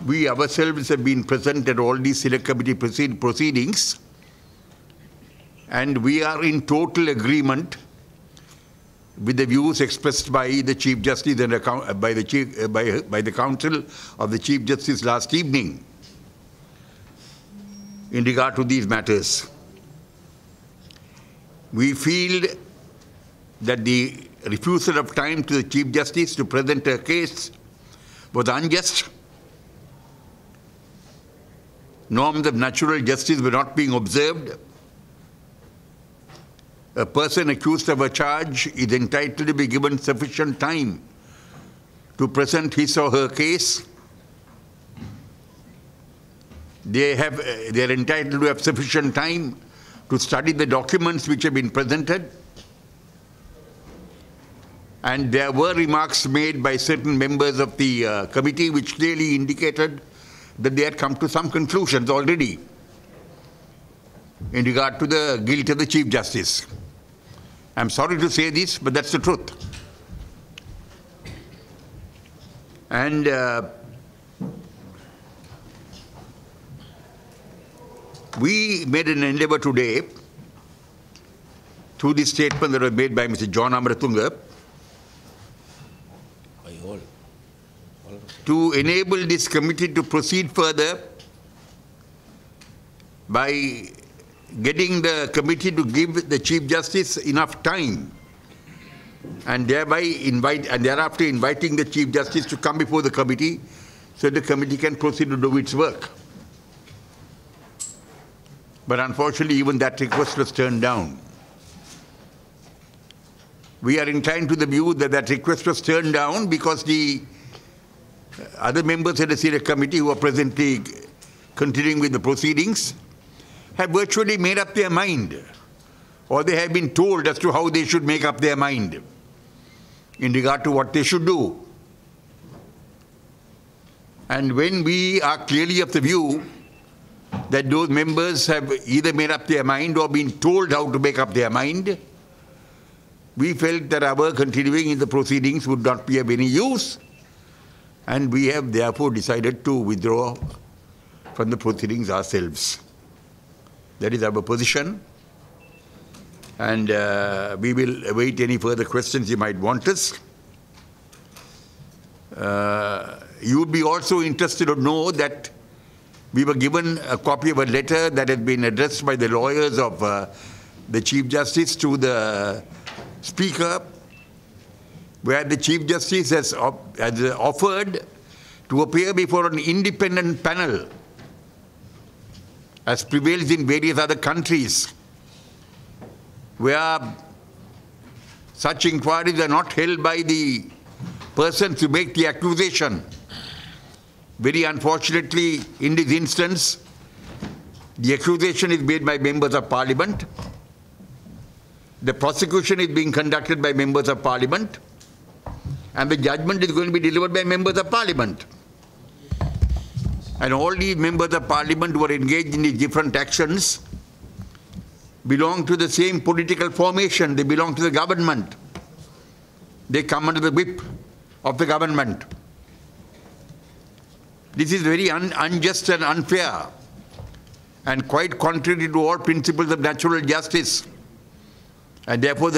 We ourselves have been present at all these select committee proceedings, and we are in total agreement with the views expressed by the Chief Justice and by the Council of the Chief Justice last evening in regard to these matters. We feel that the refusal of time to the Chief Justice to present a case was unjust. Norms of natural justice were not being observed. A person accused of a charge is entitled to be given sufficient time to present his or her case. They are entitled to have sufficient time to study the documents which have been presented. And there were remarks made by certain members of the committee which clearly indicated that they had come to some conclusions already in regard to the guilt of the Chief Justice. I'm sorry to say this, but that's the truth. And we made an endeavor today, through the statement that was made by Mr. John Amaratunga, to enable this committee to proceed further by getting the committee to give the Chief Justice enough time and thereafter inviting the Chief Justice to come before the committee so the committee can proceed to do its work. But unfortunately, even that request was turned down. We are inclined to the view that that request was turned down because the other members of the select committee who are presently continuing with the proceedings have virtually made up their mind, or they have been told as to how they should make up their mind in regard to what they should do. And when we are clearly of the view that those members have either made up their mind or been told how to make up their mind, we felt that our continuing in the proceedings would not be of any use, and we have therefore decided to withdraw from the proceedings ourselves. That is our position, and we will await any further questions you might want us. You would be also interested to know that we were given a copy of a letter that had been addressed by the lawyers of the Chief Justice to the Speaker, where the Chief Justice has offered to appear before an independent panel, as prevails in various other countries, where such inquiries are not held by the persons who make the accusation. Very unfortunately, in this instance, the accusation is made by members of Parliament. The prosecution is being conducted by members of Parliament, and the judgment is going to be delivered by members of Parliament. And all these members of Parliament who are engaged in these different actions belong to the same political formation. They belong to the government. They come under the whip of the government. This is very unjust and unfair, and quite contrary to all principles of natural justice. And therefore,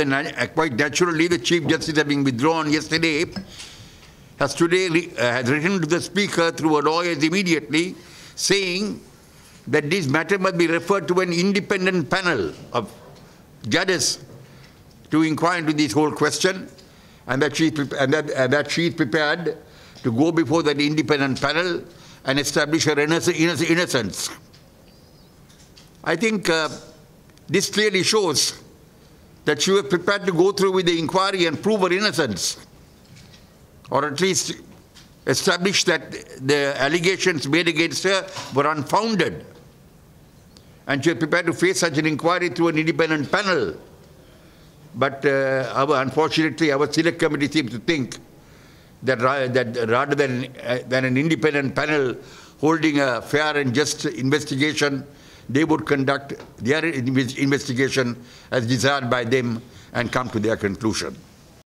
quite naturally, the Chief Justice, having withdrawn yesterday, has written to the Speaker through her lawyers immediately, saying that this matter must be referred to an independent panel of judges to inquire into this whole question, and that she is prepared to go before that independent panel and establish her innocence. I think this clearly shows that she was prepared to go through with the inquiry and prove her innocence, or at least establish that the allegations made against her were unfounded. And she was prepared to face such an inquiry through an independent panel. But unfortunately, our select committee seems to think that rather than an independent panel holding a fair and just investigation, they would conduct their investigation as desired by them and come to their conclusion.